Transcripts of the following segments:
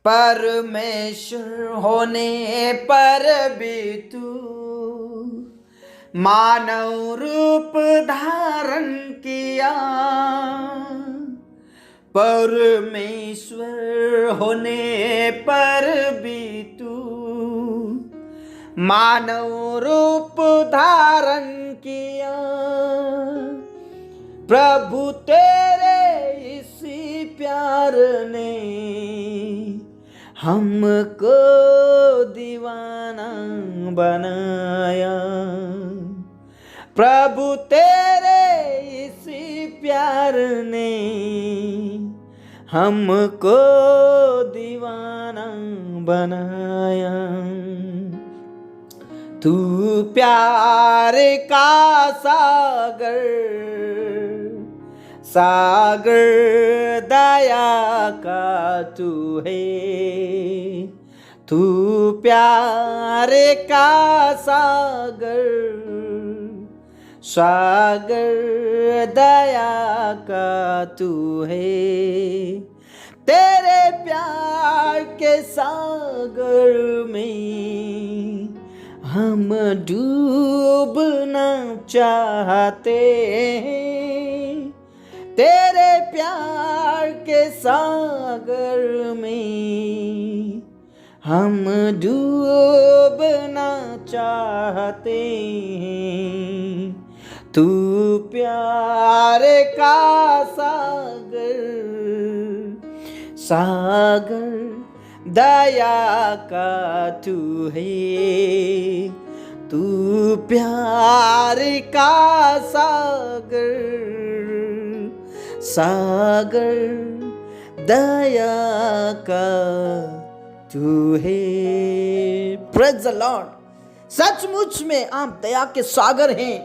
परमेश्वर होने पर भी तू मानव रूप धारण किया। परमेश्वर होने पर भी तू मानव रूप धारण किया। प्रभु तेरे इसी प्यार ने हमको दीवाना बनाया। प्रभु तेरे इसी प्यार ने हमको दीवाना बनाया। तू प्यार का सागर, सागर दया का तू है। तू प्यार का सागर, सागर दया का तू है। तेरे प्यार के सागर में हम डूबना चाहते हैं। तेरे प्यार के सागर में हम डूबना चाहते हैं। तू प्यार का सागर, सागर दया का तू है। तू प्यार का सागर, सागर दया का तू है। Praise the Lord. सचमुच में आप दया के सागर हैं।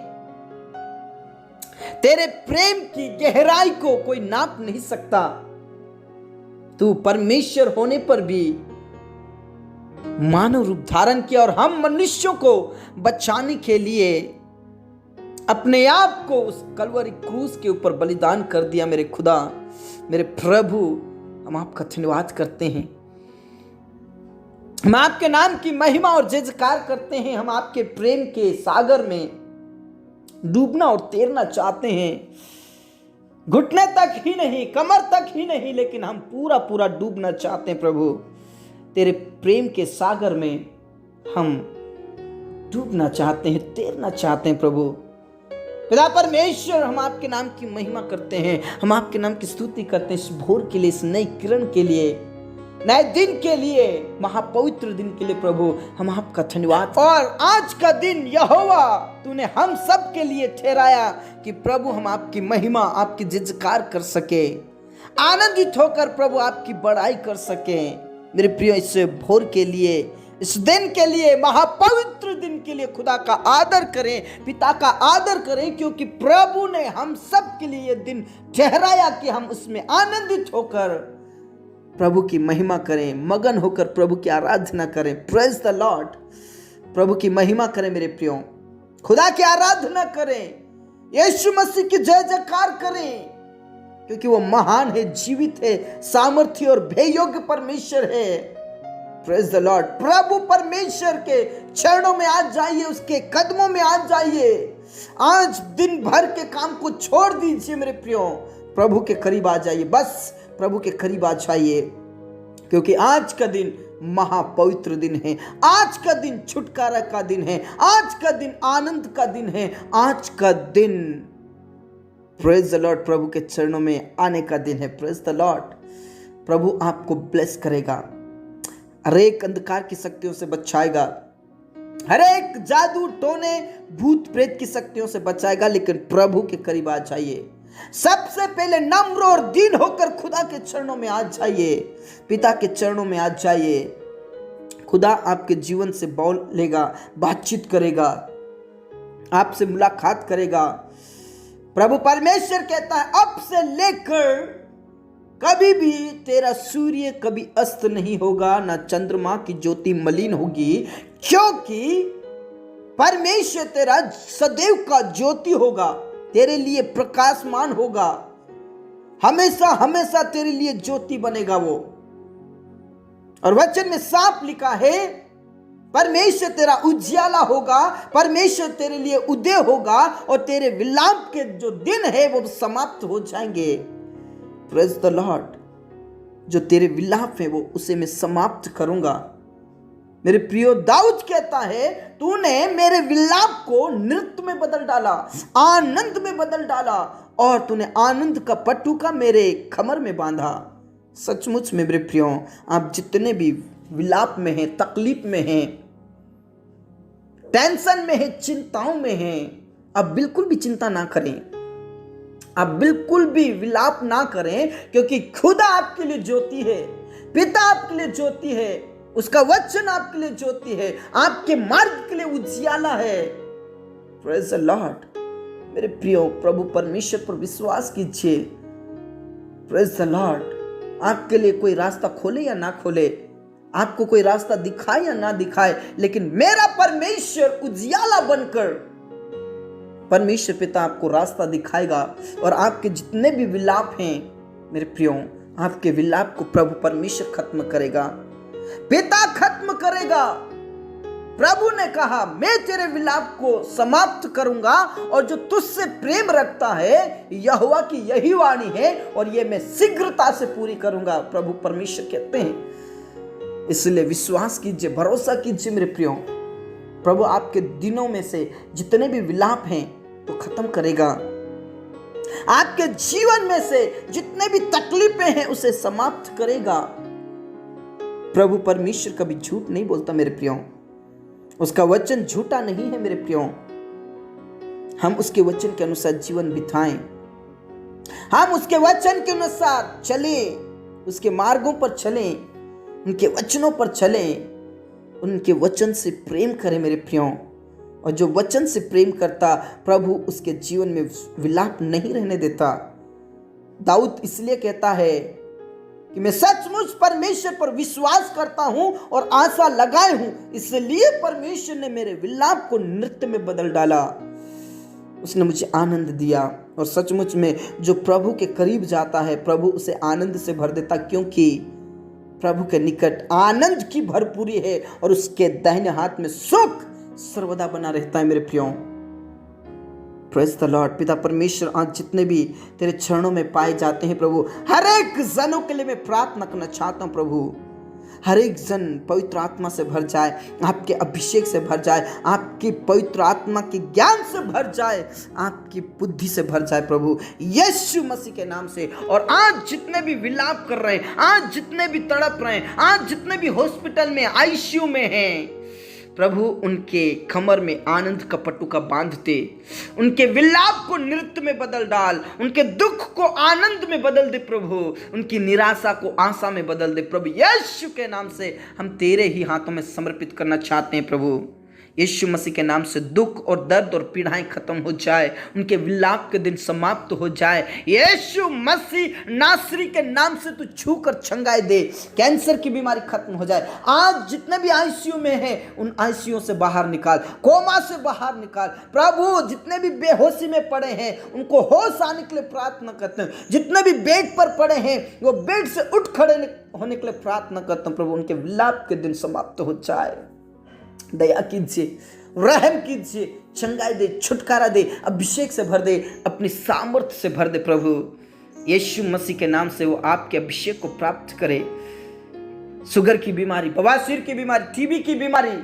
तेरे प्रेम की गहराई को कोई नाप नहीं सकता। तू परमेश्वर होने पर भी मानव रूप धारण किया और हम मनुष्यों को बचाने के लिए अपने आप को उस कलवरी क्रूस के ऊपर बलिदान कर दिया। मेरे खुदा, मेरे प्रभु, हम आपका धन्यवाद करते हैं। हम आपके नाम की महिमा और जय जयकार करते हैं। हम आपके प्रेम के सागर में डूबना और तैरना चाहते हैं। घुटने तक ही नहीं, कमर तक ही नहीं, लेकिन हम पूरा पूरा डूबना चाहते हैं। प्रभु तेरे प्रेम के सागर में हम डूबना चाहते हैं, तैरना चाहते हैं। प्रभु पिता परमेश्वर, हम आपके नाम की महिमा करते हैं। हम आपके नाम की स्तुति करते हैं इस भोर के लिए, इस नई किरण के लिए, नए दिन के लिए, महापवित्र दिन के लिए। प्रभु हम आपका धन्यवाद। और आज का दिन यहोवा तूने हम सब के लिए ठहराया कि प्रभु हम आपकी महिमा, आपकी जय जयकार कर सके, आनंदित होकर प्रभु आपकी बड़ाई कर सके। मेरे प्रिय, इस भोर के लिए, इस दिन के लिए, महापवित्र दिन के लिए खुदा का आदर करें, पिता का आदर करें, क्योंकि प्रभु ने हम सब के लिए यह दिन ठहराया कि हम उसमें आनंदित होकर प्रभु की महिमा करें, मगन होकर प्रभु की आराधना करें। Praise the Lord. प्रभु की महिमा करें मेरे प्रियो, खुदा की आराधना करें, यीशु मसीह की जय जयकार करें, क्योंकि वो महान है, जीवित है, सामर्थ्य और भययोग्य परमेश्वर है। Praise the Lord. प्रभु परमेश्वर के चरणों में आ जाइए, उसके कदमों में आ जाइए। आज दिन भर के काम को छोड़ दीजिए मेरे प्रियो, प्रभु के करीब आ जाइए। बस प्रभु के करीब आ जाइए, क्योंकि आज का दिन महापवित्र दिन है। आज का दिन छुटकारा का दिन है। आज का दिन आनंद का दिन है। आज का दिन प्रेज द लॉर्ड, प्रभु के चरणों में आने का दिन है। Praise the Lord. प्रभु आपको ब्लेस करेगा, हर एक अंधकार की शक्तियों से बचाएगा, हर एक जादू टोने भूत प्रेत की शक्तियों से बचाएगा। लेकिन प्रभु के करीब आ जाइए। सबसे पहले नम्र और दीन होकर खुदा के चरणों में आ जाइए, पिता के चरणों में आ जाइए। खुदा आपके जीवन से बोलेगा, बातचीत करेगा, आपसे मुलाकात करेगा। प्रभु परमेश्वर कहता है अब से लेकर कभी भी तेरा सूर्य कभी अस्त नहीं होगा, ना चंद्रमा की ज्योति मलिन होगी, क्योंकि परमेश्वर तेरा सदैव का ज्योति होगा, तेरे लिए प्रकाशमान होगा, हमेशा हमेशा तेरे लिए ज्योति बनेगा वो। और वचन में साफ लिखा है, परमेश्वर तेरा उज्याला होगा, परमेश्वर तेरे लिए उदय होगा, और तेरे विलाप के जो दिन है वो समाप्त हो जाएंगे। Praise the Lord. जो तेरे विलाप है वो उसे मैं समाप्त करूंगा। मेरे प्रियो, दाऊद कहता है, तूने मेरे विलाप को नृत्य में बदल डाला, आनंद में बदल डाला, और तूने आनंद का पटुका मेरे कमर में बांधा। सचमुच में मेरे प्रियो, आप जितने भी विलाप में हैं, तकलीफ में हैं, टेंशन में हैं, चिंताओं में हैं, आप बिल्कुल भी चिंता ना करें, आप बिल्कुल भी विलाप ना करें, क्योंकि खुदा आपके लिए ज्योति है, पिता आपके लिए ज्योति है, उसका वचन आपके लिए ज्योति है, आपके मार्ग के लिए उजियाला है। Praise the Lord. मेरे प्रियो, प्रभु परमेश्वर पर विश्वास कीजिए। Praise the Lord. आपके लिए कोई रास्ता खोले या ना खोले, आपको कोई रास्ता दिखाए या ना दिखाए, लेकिन मेरा परमेश्वर उजियाला बनकर, परमेश्वर पिता आपको रास्ता दिखाएगा, और आपके जितने भी विलाप हैं मेरे प्रियो, आपके विलाप को प्रभु परमेश्वर खत्म करेगा, पिता खत्म करेगा। प्रभु ने कहा, मैं तेरे विलाप को समाप्त करूंगा, और जो तुझसे प्रेम रखता है, यहोवा की यही वाणी है, और ये मैं शीघ्रता से पूरी करूंगा। प्रभु परमेश्वर कहते हैं। इसलिए विश्वास कीजिए, भरोसा कीजिए मेरे प्रियो, प्रभु आपके दिनों में से जितने भी विलाप हैं तो खत्म करेगा। आपके जीवन में से जितने भी तकलीफें हैं उसे समाप्त करेगा। प्रभु परमेश्वर कभी झूठ नहीं बोलता मेरे प्रियो, उसका वचन झूठा नहीं है मेरे प्रियो। हम उसके वचन के अनुसार जीवन बिताएं, हम उसके वचन के अनुसार चलें, उसके मार्गों पर चलें, उनके वचनों पर चलें, उनके वचन से प्रेम करें मेरे प्रियो। और जो वचन से प्रेम करता, प्रभु उसके जीवन में विलाप नहीं रहने देता। दाऊद इसलिए कहता है कि मैं सचमुच परमेश्वर पर विश्वास करता हूं और आशा लगाए हूं, इसलिए परमेश्वर ने मेरे विलाप को नृत्य में बदल डाला, उसने मुझे आनंद दिया। और सचमुच में जो प्रभु के करीब जाता है, प्रभु उसे आनंद से भर देता, क्योंकि प्रभु के निकट आनंद की भरपूरी है, और उसके दाहिने हाथ में सुख सर्वदा बना रहता है मेरे प्रियो। Praise the Lord. पिता परमेश्वर, आज जितने भी तेरे चरणों में पाए जाते हैं प्रभु, हर एक जनों के लिए मैं प्रार्थना करना चाहता हूं प्रभु, हर एक जन पवित्र आत्मा से भर जाए, आपके अभिषेक से भर जाए, आपकी पवित्र आत्मा के ज्ञान से भर जाए, आपकी बुद्धि से भर जाए प्रभु, यीशु मसीह के नाम से। और आज जितने भी विलाप कर रहे हैं, आज जितने भी तड़प रहे हैं, आज जितने भी हॉस्पिटल में, आईसीयू में हैं प्रभु, उनके कमर में आनंद का पटुका बांधते, उनके विलाप को नृत्य में बदल डाल, उनके दुख को आनंद में बदल दे प्रभु, उनकी निराशा को आशा में बदल दे प्रभु। यीशु के नाम से हम तेरे ही हाथों में समर्पित करना चाहते हैं प्रभु। यीशु मसीह के नाम से दुख और दर्द और पीड़ाएं खत्म हो जाए, उनके विलाप के दिन समाप्त हो जाए। यीशु मसीह नासरी के नाम से तू छू कर छंगाए दे, कैंसर की बीमारी खत्म हो जाए। आज जितने भी आईसीयू में हैं, उन आईसीयू से बाहर निकाल, कोमा से बाहर निकाल प्रभु। जितने भी बेहोशी में पड़े हैं, उनको होश आने के लिए प्रार्थना करते हैं। जितने भी बेड पर पड़े हैं, वो बेड से उठ खड़े होने के लिए प्रार्थना करते हैं प्रभु, उनके विलाप के दिन समाप्त हो जाए। दया कीजिए, रहम कीजिए, चंगाई दे, छुटकारा दे, अभिषेक से भर दे, अपनी सामर्थ्य से भर दे प्रभु। यीशु मसीह के नाम से वो आपके अभिषेक को प्राप्त करे। शुगर की बीमारी, बवासीर की बीमारी, टीबी की बीमारी,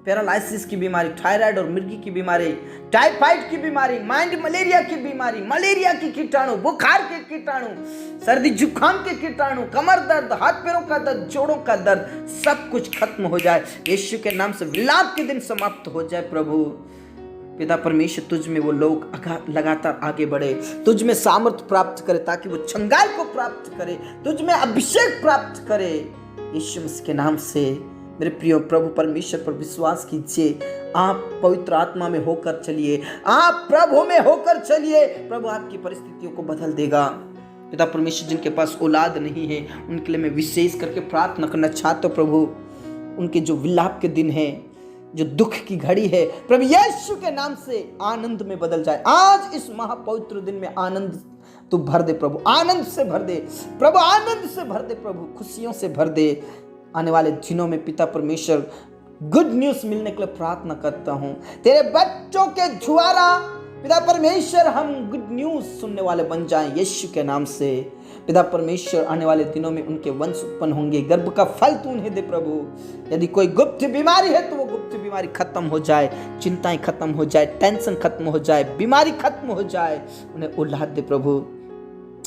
पैरालाइसिस की बीमारी, थायराइड और मिर्गी की बीमारी, टाइफाइड की बीमारी, माइंड मलेरिया की बीमारी, मलेरिया के कीटाणु, बुखार के कीटाणु, सर्दी जुकाम के कीटाणु, कमर दर्द, हाथ पैरों का दर्द, जोड़ों का दर्द, सब कुछ खत्म हो जाए। यीशु के नाम से विलाप के दिन समाप्त हो जाए प्रभु। पिता परमेश्वर, तुझ में वो लोग लगातार आगे बढ़े, तुझ में सामर्थ्य प्राप्त करे, ताकि वो चंगाई को प्राप्त करे, तुझ में अभिषेक प्राप्त करे। यीशु मसीह के नाम से मेरे प्रियो, प्रभु परमेश्वर पर विश्वास कीजिए। आप पवित्र आत्मा में होकर चलिए, आप प्रभु में होकर चलिए, प्रभु आपकी परिस्थितियों को बदल देगा। पिता परमेश्वर जिनके पास औलाद नहीं है उनके लिए मैं विशेष करके प्रार्थना करना चाहता हूँ प्रभु। उनके जो विलाप के दिन है, जो दुख की घड़ी है, प्रभु यीशु के नाम से आनंद में बदल जाए। आज इस महापवित्र दिन में आनंद तू भर दे प्रभु, आनंद से भर दे प्रभु, आनंद से भर दे प्रभु, खुशियों से भर दे। आने वाले दिनों में पिता परमेश्वर गुड न्यूज मिलने के लिए प्रार्थना करता हूं। तेरे बच्चों के द्वारा पिता परमेश्वर हम गुड न्यूज सुनने वाले बन जाएं यीशु के नाम से। पिता परमेश्वर आने वाले दिनों में उनके वंश उत्पन्न होंगे, गर्भ का फल तू उन्हें दे प्रभु। यदि कोई गुप्त बीमारी है तो वो गुप्त बीमारी खत्म हो जाए, चिंताएं खत्म हो जाए, टेंशन खत्म हो जाए, बीमारी खत्म हो जाए, उन्हें औलाद दे प्रभु।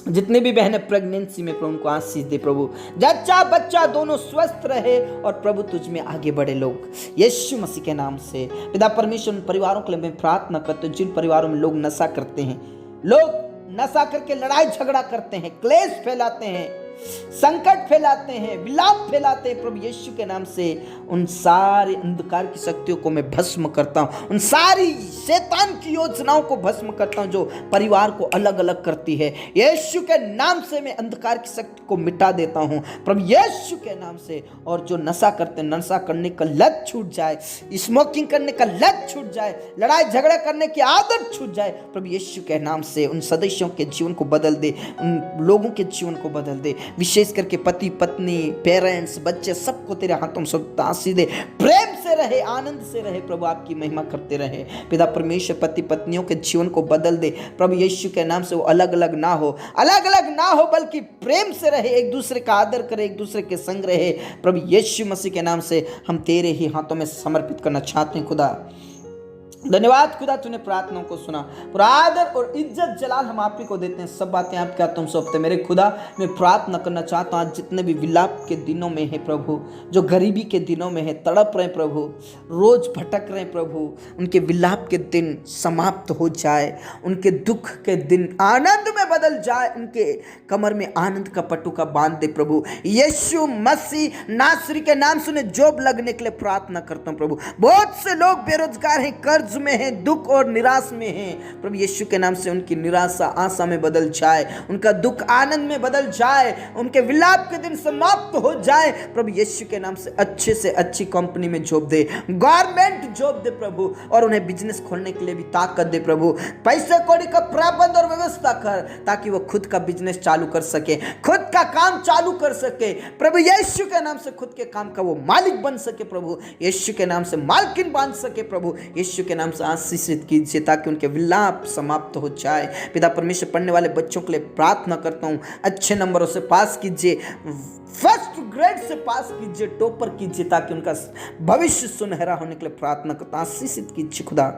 जितने भी बहनें प्रेगनेंसी में प्रभु उनको आशीष दे प्रभु, जच्चा बच्चा दोनों स्वस्थ रहे और प्रभु तुझ में आगे बढ़े लोग यीशु मसीह के नाम से। पिता परमेश्वर उन परिवारों के लिए मैं प्रार्थना करता हूँ जिन परिवारों में लोग नशा करते हैं, लोग नशा करके लड़ाई झगड़ा करते हैं, क्लेश फैलाते हैं, संकट फैलाते हैं, विलाप फैलाते हैं। प्रभु यीशु के नाम से उन सारी अंधकार की शक्तियों को मैं भस्म करता हूं, उन सारी शैतान की योजनाओं को भस्म करता हूं जो परिवार को अलग अलग करती है। यीशु के नाम से मैं अंधकार की शक्ति को मिटा देता हूं प्रभु यीशु के नाम से। और जो नशा करते हैं, नशा करने का लत छूट जाए, स्मोकिंग करने का लत छूट जाए, लड़ाई झगड़ा करने की आदत छूट जाए प्रभु यीशु के नाम से। उन सदस्यों के जीवन को बदल दे, उन लोगों के जीवन को बदल दे, विशेष करके पति पत्नी, पेरेंट्स, बच्चे, सबको तेरे हाथों में सब आशीष दे, प्रेम से रहे, आनंद से रहे प्रभु, आपकी महिमा करते रहे। पिता परमेश्वर पति पत्नियों के जीवन को बदल दे प्रभु यीशु के नाम से। वो अलग अलग ना हो, अलग अलग ना हो, बल्कि प्रेम से रहे, एक दूसरे का आदर करे, एक दूसरे के संग रहे प्रभु यीशु मसीह के नाम से। हम तेरे ही हाथों में समर्पित करना चाहते हैं खुदा। धन्यवाद खुदा, तूने प्रार्थनाओं को सुना। पूरा आदर और इज्जत जलाल हम आप ही को देते हैं, सब बातें आपके हाथों में सौंपते। मेरे खुदा मैं प्रार्थना करना चाहता हूँ आज जितने भी विलाप के दिनों में है प्रभु, जो गरीबी के दिनों में है, तड़प रहे प्रभु, रोज भटक रहे प्रभु, उनके विलाप के दिन समाप्त हो जाए, उनके दुख के दिन आनंद में बदल जाए, उनके कमर में आनंद का पटुका बांध दे प्रभु यीशु मसीह नासरी के नाम से। उन्हें जॉब लगने के लिए प्रार्थना करता हूँ प्रभु। बहुत से लोग बेरोजगार हैं, कर्ज में है, दुख और निराश में है प्रभु यीशु के नाम से। उनकी निराशा आशा में बदल जाए, उनका दुख आनंद में बदल जाए, उनके विलाप के दिन समाप्त हो जाए प्रभु यीशु के नाम से। अच्छे से अच्छी कंपनी में जॉब दे, गवर्नमेंट जॉब दे प्रभु, और उन्हें बिजनेस खोलने के लिए भी ताकत दे प्रभु। पैसे कौड़ी का प्रबंध और व्यवस्था कर ताकि वो खुद का बिजनेस चालू कर सके, खुद का काम चालू कर सके प्रभु यीशु के नाम से। खुद के काम का वो मालिक बन सके प्रभु यीशु के नाम से, मालकिन बन सके प्रभु यीशु के नाम से। आशीषित कीजिए ताकि उनके विलाप समाप्त हो जाए। पिता परमेश्वर पढ़ने वाले बच्चों के लिए प्रार्थना करता हूँ, अच्छे नंबरों से पास कीजिए, फर्स्ट ग्रेड से पास कीजिए, टॉपर कीजिए, ताकि उनका भविष्य सुनहरा होने के लिए प्रार्थना करता हूँ। आशीषित कीजिए खुदा।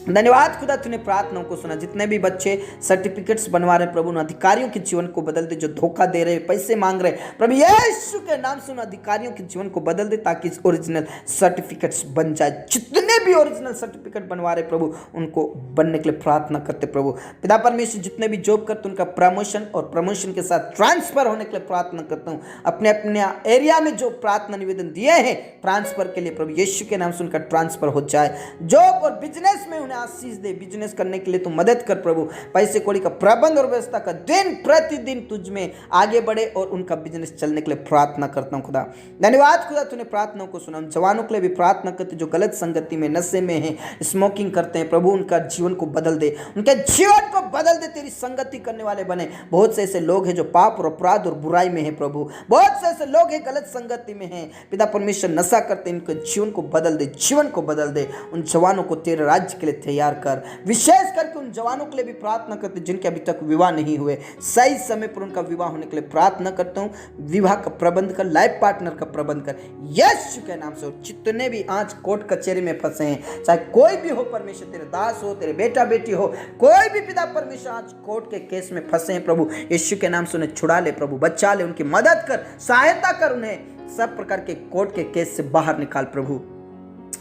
धन्यवाद खुदा, तूने प्रार्थनाओं को सुना। जितने भी बच्चे सर्टिफिकेट्स बनवा रहे प्रभु, उन अधिकारियों के जीवन को बदल दे जो धोखा दे रहे, पैसे मांग रहे प्रभु यीशु के नाम से। उन अधिकारियों के जीवन को बदल दे ताकि ओरिजिनल सर्टिफिकेट्स बन जाए। जितने भी ओरिजिनल सर्टिफिकेट बनवा रहे प्रभु, उनको बनने के लिए प्रार्थना करते प्रभु। पिता परमेश्वर जितने भी जॉब करते उनका प्रमोशन और प्रमोशन के साथ ट्रांसफर होने के लिए प्रार्थना करता हूँ। अपने अपने एरिया में जो प्रार्थना निवेदन दिए हैं ट्रांसफर के लिए प्रभु यीशु के नाम से उनका ट्रांसफर हो जाए। जॉब और बिजनेस में उन्हें आशीष दे, बिजनेस करने के लिए तू मदद कर प्रभु। पैसे कौड़ी का प्रबंध और व्यवस्था का दिन प्रतिदिन तुझ में आगे बढ़े और उनका बिजनेस चलने के लिए प्रार्थना करता हूं खुदा। धन्यवाद खुदा, तूने प्रार्थनाओं को सुना। जवानों के लिए भी प्रार्थना करते जो गलत संगति में, नशे में है, स्मोकिंग करते हैं प्रभु, उनका जीवन को बदल दे, उनके जीवन को बदल दे, तेरी संगति करने वाले बने। बहुत से ऐसे लोग हैं जो पाप और अपराध और बुराई में है प्रभु, बहुत से ऐसे लोग हैं गलत संगति में हैं पिता परमेश्वर, नशा करते, इनके जीवन को बदल दे, जीवन को बदल दे। उन जवानों को तेरे राज्य के लिए तैयार कर। विशेष करके उन जवानों के लिए भी प्रार्थना करते जिनके अभी तक विवाह नहीं हुए, सही समय पर उनका विवाह होने के लिए प्रार्थना करता हूँ। विवाह का प्रबंध कर, लाइफ पार्टनर का प्रबंध कर यीशु के नाम से। जितने भी आज कोर्ट कचहरी में फंसे हैं, चाहे कोई भी हो परमेश्वर, तेरे दास हो, तेरे बेटा बेटी हो, कोई भी पिता परमेश्वर आज कोर्ट के केस में फंसे हैं प्रभु यीशु के नाम से, उन्हें छुड़ा ले प्रभु, बचा ले, उनकी मदद कर, सहायता कर, उन्हें सब प्रकार के कोर्ट के केस से बाहर निकाल प्रभु।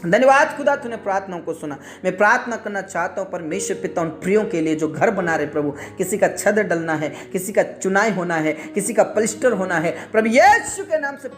धन्यवाद खुदा, तूने प्रार्थनाओं को सुना। मैं प्रार्थना करना चाहता हूँ परमेश्वर पिता उन प्रियों के लिए जो घर बना रहे प्रभु, किसी का छत डलना है, किसी का चुनाई होना है, किसी का पलिस्टर होना है प्रभु यीशु के नाम से।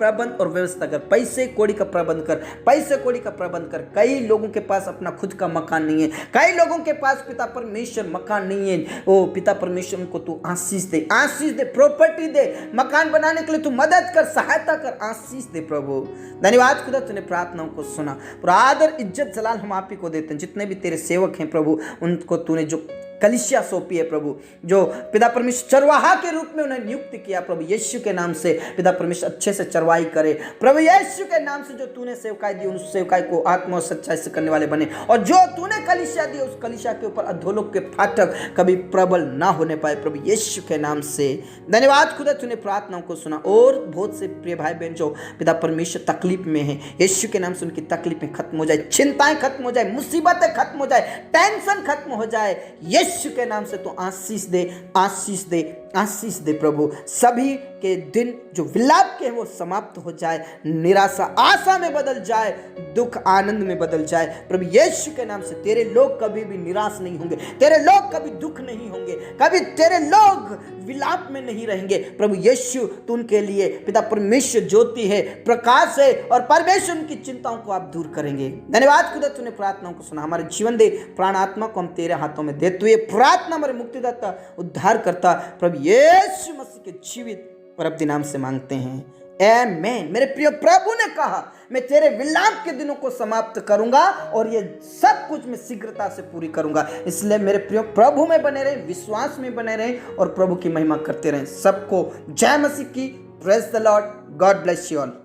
प्रबंध और व्यवस्था कर, पैसे कौड़ी का प्रबंध कर, पैसे कौड़ी का प्रबंध कर। कई लोगों के पास अपना खुद का मकान नहीं है, कई लोगों के पास पिता परमेश्वर मकान नहीं है। ओ पिता परमेश्वर उनको तू आशीष दे, आशीष दे, प्रॉपर्टी दे, मकान बनाने के लिए तू मदद कर, सहायता कर, आशीष दे प्रभु। धन्यवाद खुदा, तूने प्रार्थनाओं को सुना। पूरा आदर इज्जत जलाल हम आप ही को देते हैं। जितने भी तेरे सेवक हैं प्रभु, उनको तूने जो कलिसिया सौंपी है प्रभु, जो पिता परमेश्वर चरवाहा के रूप में उन्हें नियुक्त किया प्रभु, यीशु के नाम से पिता परमेश्वर अच्छे से चरवाई करे प्रभु। यीशु के नाम से जो तूने सेवकाई दी, उस सेवकाई को आत्मा और सच्चाई से करने वाले बने, और जो तूने कलिसिया दी, उस कलिसिया के ऊपर अधोलोक के फाटक कभी प्रबल ना होने पाए प्रभु, यीशु के नाम से। धन्यवाद खुदा, तूने प्रार्थनाओं को सुना। और बहुत से प्रिय भाई बहन जो पिता परमेश्वर तकलीफ में है, यीशु के नाम से उनकी तकलीफें खत्म हो जाए, चिंताएं खत्म हो जाए, मुसीबतें खत्म हो जाए, टेंशन खत्म हो जाए, यीशु के नाम से तो आशीष दे, आशीष दे, आशीष दे प्रभु। सभी के दिन जो विलाप के हैं वो समाप्त हो जाए, निराशा आशा में बदल जाए, दुख आनंद में बदल जाए प्रभु, यीशु के नाम से। तेरे लोग कभी भी निराश नहीं होंगे, तेरे लोग कभी दुख नहीं होंगे, कभी तेरे लोग विलाप में नहीं रहेंगे प्रभु यीशु। तू उनके लिए पिता परमेश्वर ज्योति है, प्रकाश है, और परमेश्वर उनकी चिंताओं को आप दूर करेंगे। धन्यवाद खुदा, तूने प्रार्थनाओं को सुना। हमारे जीवन दे, प्राण आत्मा को हम तेरे हाथों में देते हुए प्रार्थना हमारे मुक्तिदाता उद्धार करता प्रभु यीशु मसीह के जीवित और अपने नाम से मांगते हैं, आमीन। मेरे प्रिय प्रभु ने कहा, मैं तेरे विलाप के दिनों को समाप्त करूंगा और ये सब कुछ मैं शीघ्रता से पूरी करूंगा। इसलिए मेरे प्रिय प्रभु में बने रहे, विश्वास में बने रहे और प्रभु की महिमा करते रहे। सबको जय मसीह की। Praise the Lord. God bless you all.